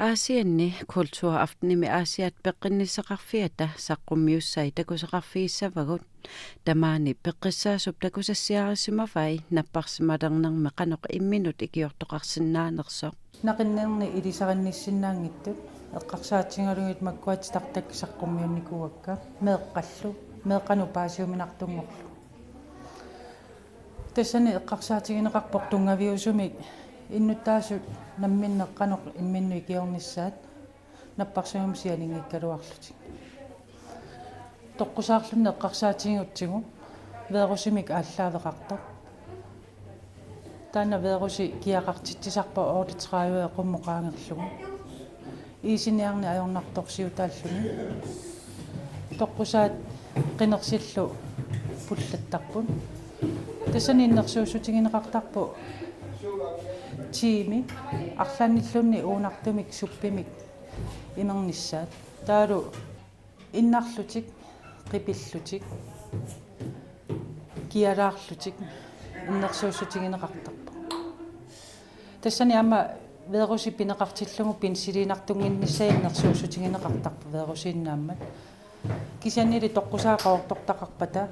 Aasianni kultuuraaftenimi Aasiat peqqinnisseqarfiata saqqummiussai takuseqarfiissavagut tamaani peqqissaasup takusassiarissimavai napparsimalernerme qanoq imminut ikiortoqarsinnaanersoq naqinnerni ilisarinissinnaangittut eqqarsaatigalugit makkuat tartak saqqummiunnikuakka meeqqallu meeqqanu paasiuminartungorlu tassani eqqarsaatigineqarpoq tungaviusumik innuttaasut namminneqqanoq imminnu ikiornissaat napparsimum sialingikkaluarluti toqqusaarslunne eqqarsaatigiutsigu veerusimik ааllaавеқартоқ таана veerusi kiaqartitsisarpa oorlitraajua eqummoqaangерлугу иисиниарни ajornartorsiutaalluni toqqusaat qinersилlu пуллаттарпун тассани иннерсууссутигинеқартарпу тими арлаанниллунни уунартумик суппимик имернissaат таалу иннарлутик qipillutик kialaarlutik иннерсууссутигинеқартарпу тассани ама veerusi pineqartillungu pinsiliinartunginnissaa иннерсууссутигинеқартарпу veerusiinnaammat кисианнили тоққусаақаортортақарпата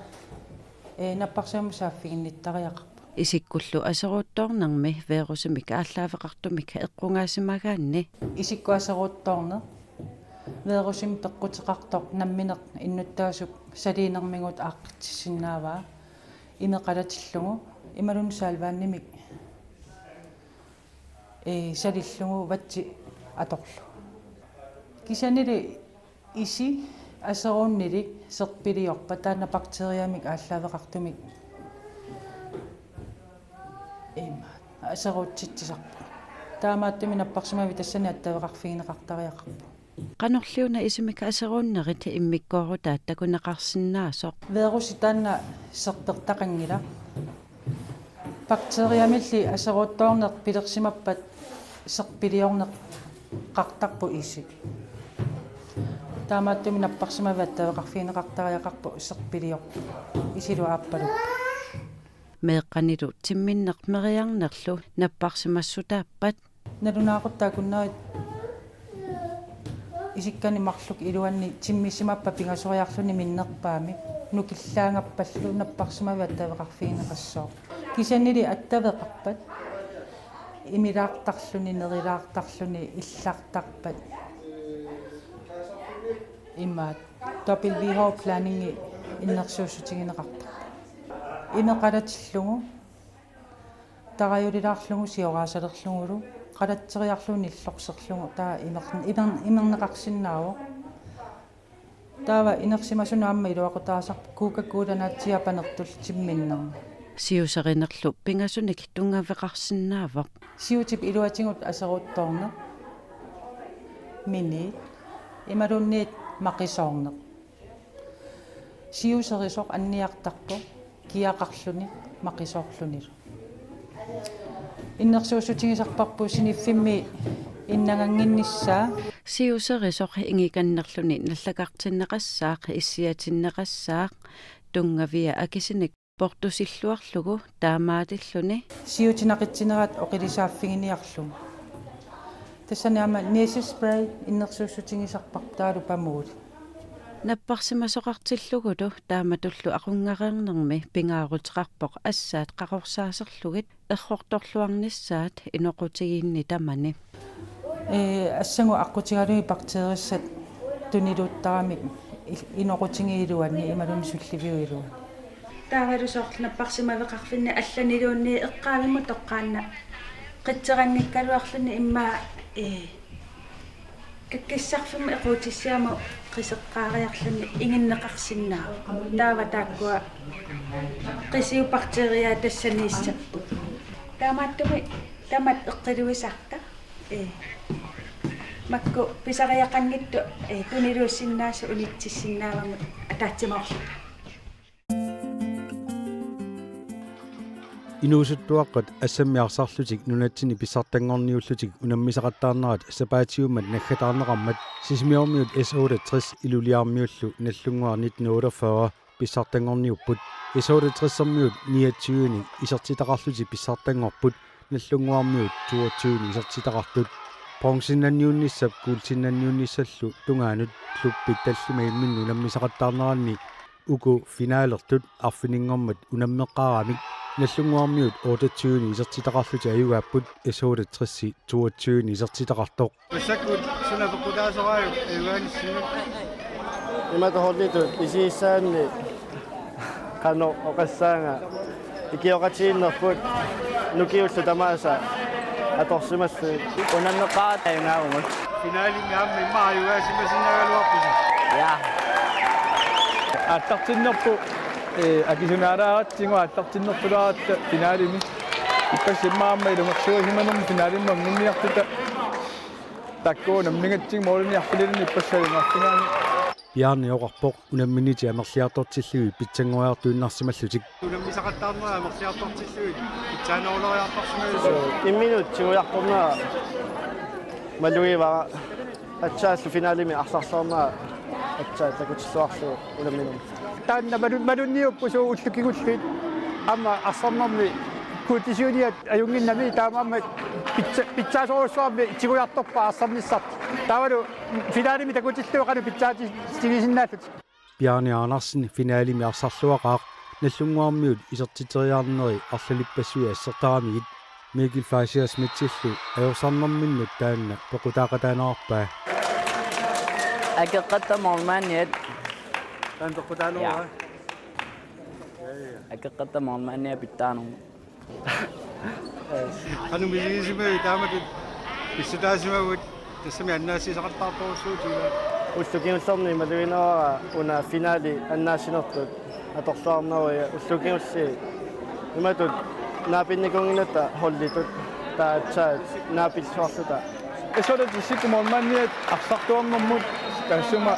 наппарсааму сааффигинниттариақарпу isikkullu aseruuttoornermi veerusumik ааllaавеқартумик эққунгаасимагаанни исиккуасеруутторне veerusим теққутеқартоқ намминеқ иннуттаасуп салиинермигут ааққитсиннааваа имеқалатиллугу ималун саалвааннимик салиллугу ватси аторлу кисанили иси асерууннилик серпилиорпа таана бактериамик ааллаавеқартумик асеруутситсисарпу таамааттуми наппарсимави тассани аттавеқарфигинеқартариақарпу qanorliuna isimika aseruunnerit immikkoorutaat takuneqarsinnaasoq veerusi taanna serpertaqangila bakteriamilli aseruuttoorneq pilersimappat serpiliorneq qartarpu isik taamaattumi napparsimavi attavеқарфигинеқартариақарпу serpilior isilu aappalu meeqqanilu timminneq meriarnerlu napparsimassutaappat nalunaaquttaa kunnarit isikkani marluk iluanni timmissimappa pingasoriarluni minnerpaami nukillaangappallu napparsimavi attavеқарфигинеқассоо кисаннили аттавеқарпат имилаартарлуни нерилаартарлуни иллаартарпат имаат WH планинги иннерсууссутигинеқартарпа инеқалатиллугу тараюлилаарлугу сиораасалерлугулу қалатсериарлуни иллорсерлугу таа имернеқарсиннааву таава инерсимасунаамма илуақутаасарпу кукаккууланаатсиапанертул тимминнерма siuserinerlu pingasunik tungaveqarsinnaavoq siutip iluatинgut асеруутторне мини ималунниит мақисоорне siuserisoq анниартарпу киақарлуни мақисоорлунилу иннерсууссутигисарпарпу синиффимми иннагангиннissaa siuserisoq ingikannerluni nallaqartinneqassaaq issiatinneqassaaq tungavia akisinik portusilluarlugu taamaatilluni siutinaqitsineraat oqilisaaffiginiarlugu тассаниама nasal spray иннерсууссутигисарпар таалу памуут наппарсимасоқартиллугулу тааматуллу aqungareernermi pingaaruteqarpoq assaat qaqorsaasерlugit errortorluarnissaat inoqutigiinni tamani ассагу аққутигалуи бактериссат тунилуттарамик иноқутингиилуанни ималуни сулливиуилуа таагалусоорлунаппарсимавеқарфинни алланилуунни эққаавимму тоққаанна қитсерангиккалуарлунни имма каккиссарфимма эқутиссиама қисеққаариарлунни ингиннеқарсиннаа таава тааккуа қисиу бактериа тассанииссаппу таамааттуми тамат эққилуисарта макку писариақангитту тунилууссиннаасу улитсиссиннаавамут атаатсимоорлу инуусуттуаққат ассаммиарсарлутик нунатсини писсартангорниуллутик унаммисақаттаарнерат сапаатиуммат наггатаарнеқармат сисмиормиут S68 илулиармиуллу наллунгуар 1948 писсартангорниуппут S68-сэрмиут 29-ни исертитақарлути писсартангорпут наллунгуармиут 22-ни исертитақартут Bronsinanniunnissap kuulsinnanniunnissallu tungaanut kluppit tallimaimminnu nammisaqattaarneranni uku finaalertut arfiningormat unammeqqaaramik nallunguarmiut 28 isertitaqarluti ayugaapput esuudet 22 isertitaqartoq Ussakut sunapukutaasaraaju ayuaanissinut imatohollitut isiissaanni qano oqassaanga ikioqatiinnerput nukiullu tamaasa atorsimassuut unanneqaat ayungaarumut finaalingaamma imma ayuaasimasinagaluarpusi ja атартиннерпу акисунаарааратсигуа аттартиннертулааратта финалими иппассиммаама илумерсуасиманерми финалимма минниартута таккуна мингатсиг моолниарфилини иппассалинарфинаани Bjarne oqarpoq unamminiti amerliartortillugi pitsangoriartuinnarsimallutik unammisaqattaarnera amerliartortilluit pitsaanooloriartarsimalusu imminut siguiartornera maluivara atsaaslu finaalimi arsarsornera atsaa takutilluarlu unamminum таанна малунниуппусу уллукигуллит ама арсарнерми кутисиуниат аюнгиннами таамаама питсаасоруссуарми тигуярторпа арсарниссарт тавалу финалими такутиллуақану питсаати стигисиннааллут Bjarne Andersen finaalimi arsarluaqaaq nallunguarmiut isertiteriarneri arlalippassui assertaramigit Mikkel Fasia Smitsillu ajorsaarnerminnut taanna pequtaaqataanarpaa Akeqqattamormaanniat taantoqqutaanoa akeqqattamormaannia pittaanum anu misigisimai taamatut pissutaasimavut tassami annaasiisaqartaartorussuutiga ullukiullerni maluinera una finaali annaasinertut atorsuarneruya ullukiulli imatut naapinnikunginata hollitut taatsaat naapilluarluta эсолат исикумормаанниат арсартуарнэрмут тассума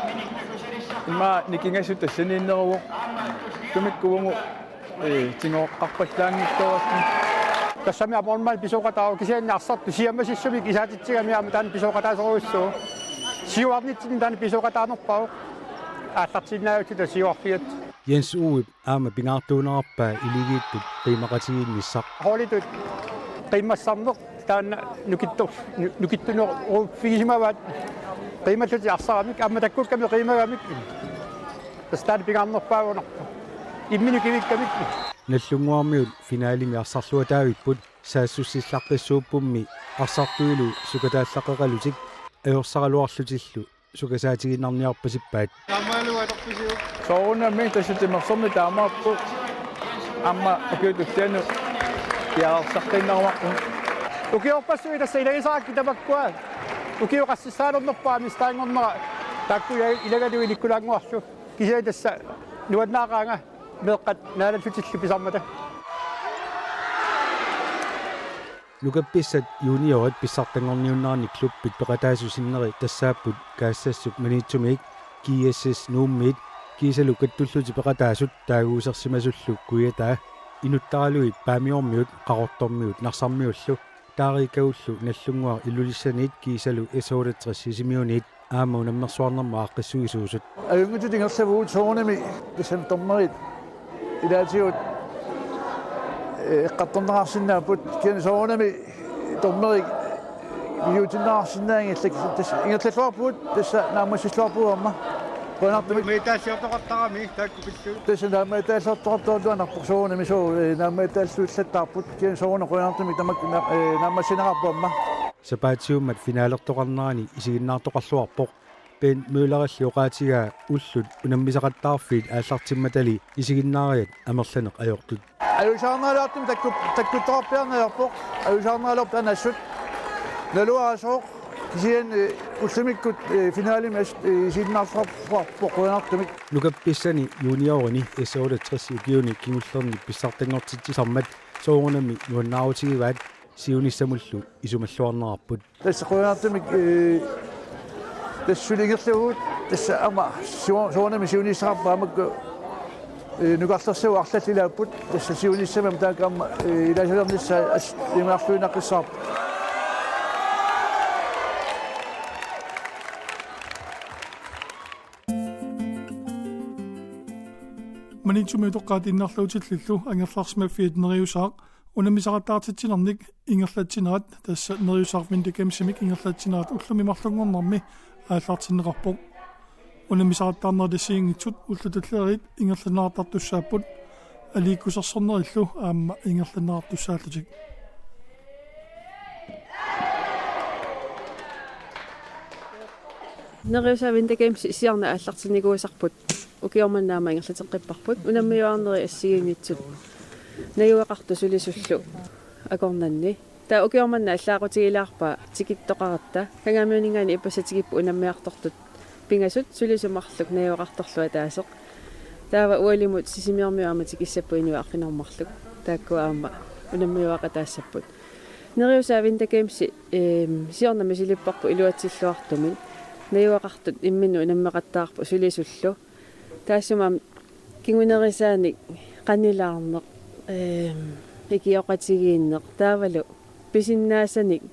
имма никингасут тассанииннеруво тумиккувугу тингооққарпаллаангиттуарни тассами апормал писоқатаа кисианни арсарту сиаммасиссуми кисаатитсигамиама таан писоқатаасоруссуу сиуарнитсин таан писоқатаанерпау ааллартиннаавтута сиуарфиат Jens Uib aama pingaartuunarpaa iligiittut qiimaqatigiinnissaq холитут qimmassarneq таанна нукиттунер фигисимаваат qimallути арсарамик амма таккукками qimagамик тастаани пингаарнерпаагунарпа иммину кивиккамик nallunguarmiut finaalimi arsarluataavipпут саассуссиллаққиссууппумми арсартуилу сукатааллаққеқалутик ajorсаралуарлутиллу сукасаатигиннарниарпасиппаат таамаалуаторписиу соорунамми тассутимерсэрми таамааппу амма окиутуттиану яарсартиннармаққу укиорпассуи тасса илагисаакки тамаккуа укиоқассисаалернерпаами стаангорнера такку илагалуи ликкулаангуарлу кисиа тасса нуаннаақаанга меэққат наалаллутиллу писармата Lukapissat juniorit pissartangorniunnaarni kluppit peqataasusinneri tassaapпут kaassaassuk maniitsumik GSS nuummit kiisalukattulluti peqataasut taaguusersimasullu kuyataa inuttaraluit paamiormiut qarortormiut narsarmiullu taarikagullu nallunguar ilulissaniit kiisalu S68 isimiunit aama unammersuarnerma aaqqissuisuusut ajungutitingersavuut soornami tasantornerit ilaatiut eqqartornerarsinnaaput kian soornami tornerik viutinnaarsinnaangillak ingerlalluarpuut tassa naammassisluarpuuamma qonartumik meitaasiortoqartarami taakkupillu tassa naammaitaallertoqartuarluanarpoq soornami soo naammaitaalluullattaarput kian soorna qonartumik tamak naammassinaqarpuamma sapaatiummat finaalertoqarnerani isiginnaartoqarluarpoq pen møleralli oqaatigaa ullut unammisaqattaarfiit aallartimmatali isiginnaariat amerlaneq ajortut ajusarnaalaartum takkuttorpiarnalerpoq ajusarnaalorp anassut naluarasooq kisian ullimikkut finaalimas isiginnaartorpoq qonartumik Lukapissani juniorini S68 ukiuni kingullerni pissartangortitsisarmat soorunami nuannaarutigivaat siunissamullu isumalluarnerarput tassa qonartumik tassulingerlugut tassa ama soornami siunissaqarpaamakku nukarlersugu arlallilaaput tassa siunissamam taakkaamma ilaasalermissa imaarluinaqqissaarp манитсумитоққаатиннарлуутилллу ангерларсмаффиит нериусаақ унамисақаттаартитсинерник ингерлатсинерат тасса нериусарфиндикамсимик ингерлатсинерат уллумимарлунгорнарми ааллартиннеқарпоқ унамисақаттаарнердисиингитсут уллутуллерит ингерланнаартартуссааппут алииккусерсорнериллу аама ингерланнаартуссааллутик нериусавиндикамси сиарна ааллартинникуисарпут укиорманнаама ингерлатеққиппарпут унаммиуарнери ассигингитсут наюақарту сулисуллу акорнанни таа укиорманна аллаақутигилаарпа тикиттоқаратта кангаамиунингаани иппасатигиппу унаммиартортут пингасут сулисумарлук наюақарторлуа таасеқ таава уалимут сисимиармиуама тикиссаппу инуаарфинормарлук тааккуаама унаммиуақа таассаппут нериусавиндикамси сиорна мисилиппарпу илуатсиллуартумин наюақартут иммину унаммеқаттаарпу сулисуллу таассумаам кингунерисааник qanilаарneq икиоқатигииннеq таавалу писиннаасаник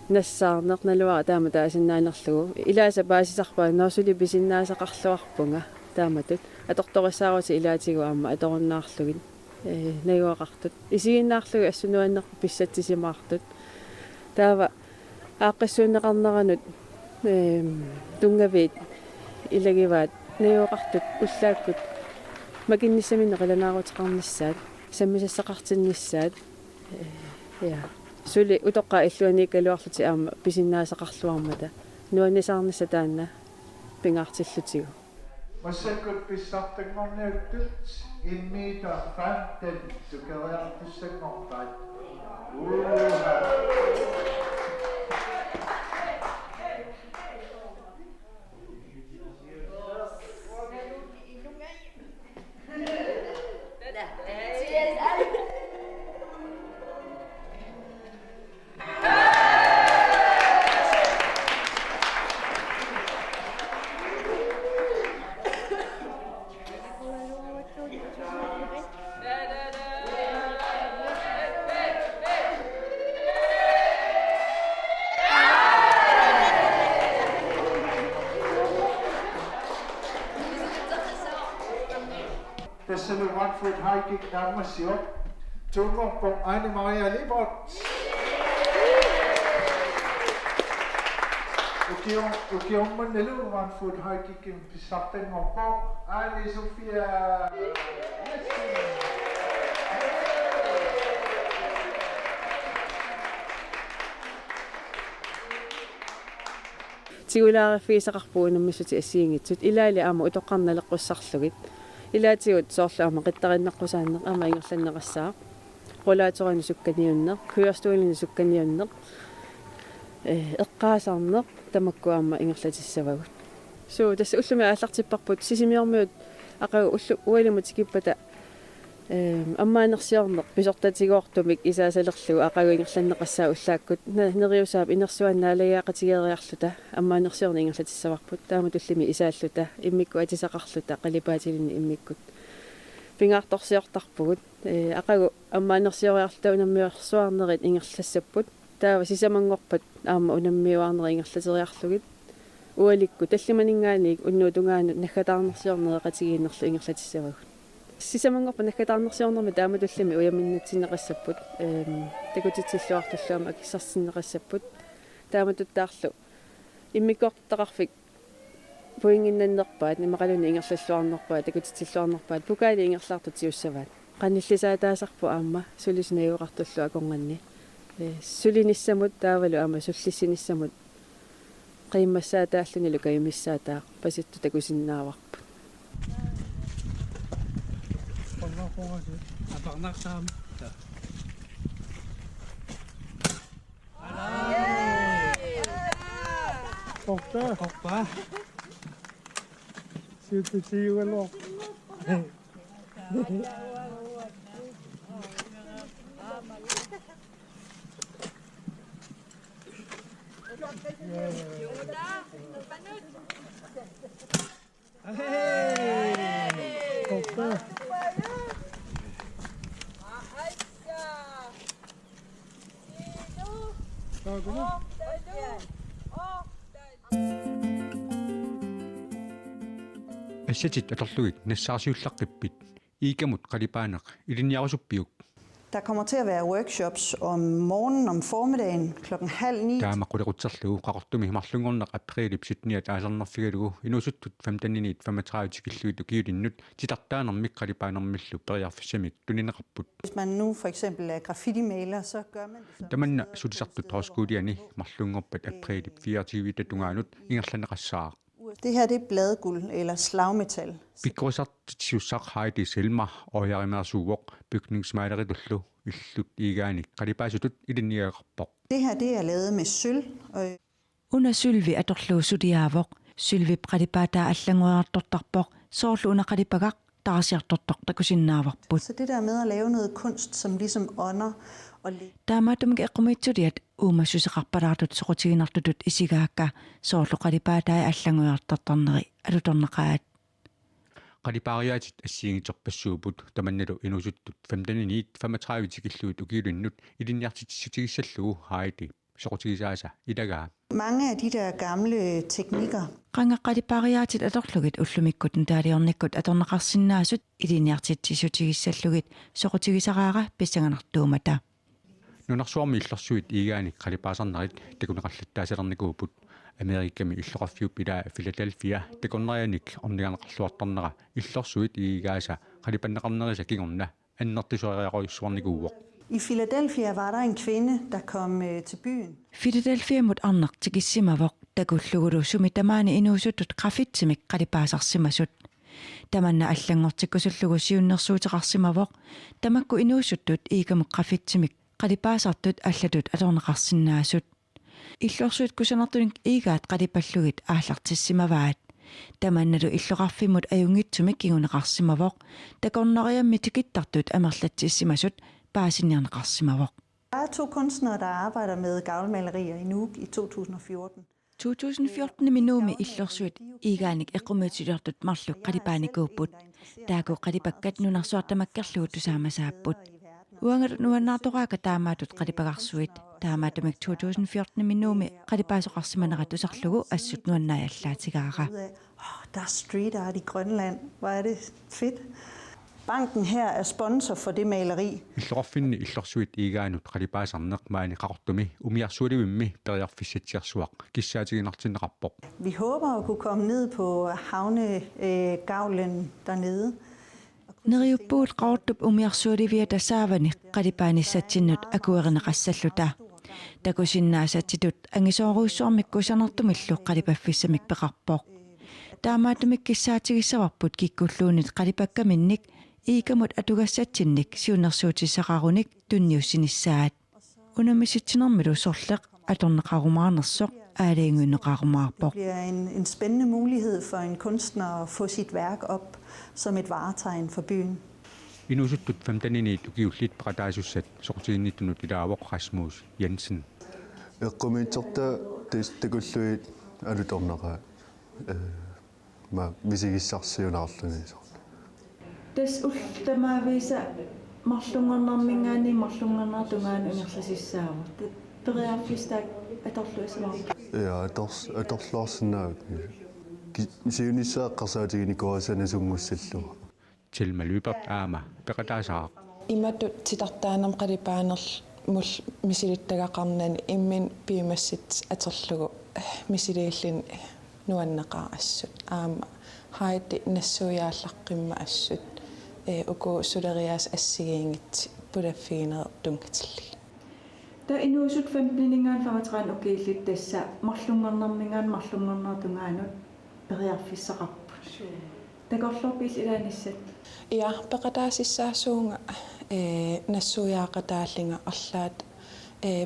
нассаарнеq налуара таама таасиннаанерлугу илааса паасисарпаа норсули писиннаасақарлуарпунга тааматут аторториссаарути илаатигу аама аторуннаарлугин наюақартут исигиннаарлугу ассунуаннерпу писсатсисимаартут таава ааққиссуунеқарнеранут тунгавит илагиваат наюақартут уллааккут макинниссаминне қаланаарутеқарниссаат саммисассақартинниссаат я сули утоққа иллуаниккалуарлути аама писиннаасақарлуармата нуаннисаарнисса таанна пингаартиллутигу массаккут писсартагнорниуттут иммита 15 тукариартуссагнорпаат Tässä oli Watford Hiking Dammasio. Tungo på Anne-Maria Libert. Ukiomman nelu Watford Hiking pisartan ngopo. Anne-Sofia. тигулаараффигисақарпуунаммиссути ассиингитсут илаали аама утоққарналеққуссарлугит илаатигут соорлаама қиттариннаққусааннеқ аама ингерланнеқассаа qulaatorani sukkaniyunneq kuyorstuulini sukkaniyunneq эққаасаарнеқ тамаккуаама ингерлатиссавагут суу тасса уллуми ааллартиппарпут сисимиормиут ақагу уллу уалимут киппата аммаанерсиорнеқ писортатигоортумик исаасалерлугу ақагу ингерланнеқассаа уллааккут нериусаап инерсуаннаалаяақатигериарлута аммаанерсиорни ингерлатиссаварпут таама туллими исааллута иммикку атисақарлута қалипаатилини иммиккут пингаарторсиортарпугут ақагу аммаанерсиориарлута унаммиорсуарнерит ингерлассаппут таава сисамангорпат аама унаммиуарнери ингерлатериарлугит уаликку таллиманингааниг уннуутунгаанут наггатаарнерсиорнеқатигииннерлу ингерлатиссавагут сисамангорпа наггатаарнерсиорнерми таама туллими уяминнатсинеқассаппут такутитсиллуартуллуама акиссарсинеқассаппут таама туттаарлу иммиккортақарфик пуингиннаннерпаат нимақалуни ингерллуарнерпаат такутитсиллуарнерпаат пукаали ингерлаартут тиуссаваат qannillисаатаасарпу аама сулиснаюуқартуллу акорнганни сулиниссамут таавалу аама суллиссиниссамут qimmassaataalluni lukayimissaataa pasittu takusinnaavарпут апарнарсаама Koppa. Siutusiuelo. Koppa. ассатит аторлугик нассаарсиуллаққиппит иикамут қалипаанеқ илинниарусуппиук Der kommer til at være workshops om morgenen, om formiddagen, 8:30. таамаққулеқутсерлугу қақортуми химарлунгорнеқ априлип ситниат аасернерфигалугу инусуттут 15-ниит 35 киллуит киулиннут титартаанермик қалипаанермиллу периарфиссамик тунинеқарпут. Hvis man nu for eksempel er graffiti-maler, så gør man det. Таманна сутисартут тоскуудиани марлунгорпат априлип 24 татунгаанут ингерланеқассаа. Det her det er bladguld eller slagmetal. Pikkurisartiussaq haiti selma ojarimærsuuvoq bygningsmaaleritullu illut igaanik qalipaasutut ilinniaqarpoq. Det her det er lavet med sølv. Una sylvi atorluusudiaavoq sylvi qalipaata allanguartortarpoq soorlu una qalipagaq taasiartortoq takusinnaavarput. Så det der med at lave noget kunst som ligesom ånder og taamaatumik eqqumitsudiat uummassuseqarpalaartut soqutiginartutut isigaakka soorlu qalipaataa allanguartortarneri alutornaqaat qalipaariaatit assiingiterpassuuput tamannalu inusuttut 15-niit 35 tikilluut ukiilinnut ilinniartitsutigissallugu haiti soqutigisaasa ilagaa. Mange af de der gamle teknikker. Qanga qalipariaatit atorlugit ullumikkut taaliornikkut atornaqarsinnaasut ilinniartitsutigisallugit soqutigisaraara pissanganartuumata. Nunarsuarmi illersuit igaanik qalipaasarnerit takuneqallattaasalernikuput Amerikkami иллоqarfiup ilaa Philadelphia takunnerianik orniganeqarluartarnera illersuit igaasa qalipanneqarnerisa kingorna annertisuariaqoissuarnikuuvoq. I Philadelphia var der en kvinde, der kom til byen. Philadelphia mut annartikissimavoq takullugulu sumitamaani inuusutut graffitsimik qalipaasarsimasut. Tamanna allangortikkusullugu siunnersuuteqarsimavoq tamakku inuusuttut iikamuk graffitsimik qalipaasartut allatut atorneqarsinnaasut. Illorsuit kusanartunik igaat qalipallugit aallartissimavaat. Tamannalu illoqarfimut ajungitsumik kiguneqarsimavoq takorneriammi tikittartut amerlatsissimasut paasinniarneqarsimavoq. Der er 2 kunstnere, der arbejder med gavlmalerier i Nuuk i 2014. 2014 minuumi illorsuit igaanik eqqumiutilartut marluk qalipaanikkuupput taaku qalipakkat nunarsuartamakkerlugut tusaamasaapput. Uangalut nuannaartoraaka taamaatut qalipagarsuit taamaatamik 2014 minuumi qalipaasoqarsimanerat usarlugu assut nuannaajallaatigaara. Der er street art i Grønland. Hvor er det fedt. Banken her er sponsor for det maleri. Illoqarfinni illersuit igaanut qalipaasarneq maani qaqortumi umiarsuulivimmi periarfissitsiarsuaq kissaatiginartinneqarpoq. Vi håber at kunne komme ned på havnegavlen dernede. Neriuppuut qaortup umiarsuuliviata saavani qalipaanissatsinut akuerineqassalluta. Takusinnaasatsitut angisooruussuarmikkusanartumillu qalipaffissamik peqarpoq. Taamaatumik kissaatigissavarput kikkulluunit qalipakkaminnik iikamut atugassatsinnik siunersuutisaqarunik tunniussinissaat. Unamisitsinermilu sorleq atorneqarumaanersoq aaliinguneqarumaarpoq. Det bliver en spændende mulighed for en kunstner at få sit værk op som et varetegn for byen. Inusuttut 15-niit ukiullit parataasussat soqutiginnittunut ilaavoq Rasmus Jensen. Eqqumiitserta takulluit alutorneqa ma visigissarsiunarluni. Tas ultamaavisa marlungernermingaani marlungernertungaan unerlasissaavu. Periarfistak atorluisamaru. Ja, atorluarsinnaavut. Siunissaaqarsaatiginikuasanasungussallu. Tilma Lybert aama peqataasaaq. Imatut titartaanam qalipaanerl mul misilittagaqarnani immin piimassit aterlugu misiliillin nuannaqaarassut aama haiti nassuujaallaqqimma assut uku sulerias assigiingit pulaffiinertungatilli. Ta inuusut 15-35 ukiillit tassa marlungernermingaan marlungernertungaanut periarfissaqarput. Takorlorpil ilaanissat. Ja, peqataasissaasuunga nassuujaaqataallinga arlaat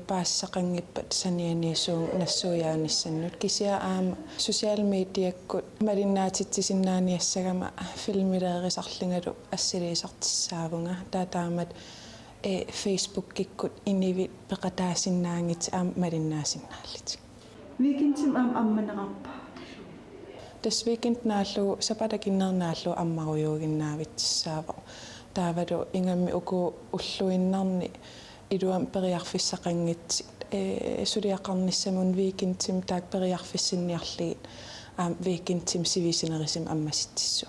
paassaqangippat sanianiisuun nassuujaanisannut kisia aama social mediakkut malinnaatitsisinnaaniassagama filmileerisarlingalu assiliisartissaavunga taataamat Facebook-ikkut inivit peqataasinnaangit malinnaasinnaallit. Weekendsim ammaneqarpa. Tas weekend naallu sapatakinnernaалlu ammarujuuginnaavitsaava taavalu ingami uku ulluinnarni iluam periarfissaqangit suliaqarnissamun weekendsim taak periarfissinniarliit weekendsim sivisinerisim ammasittissu.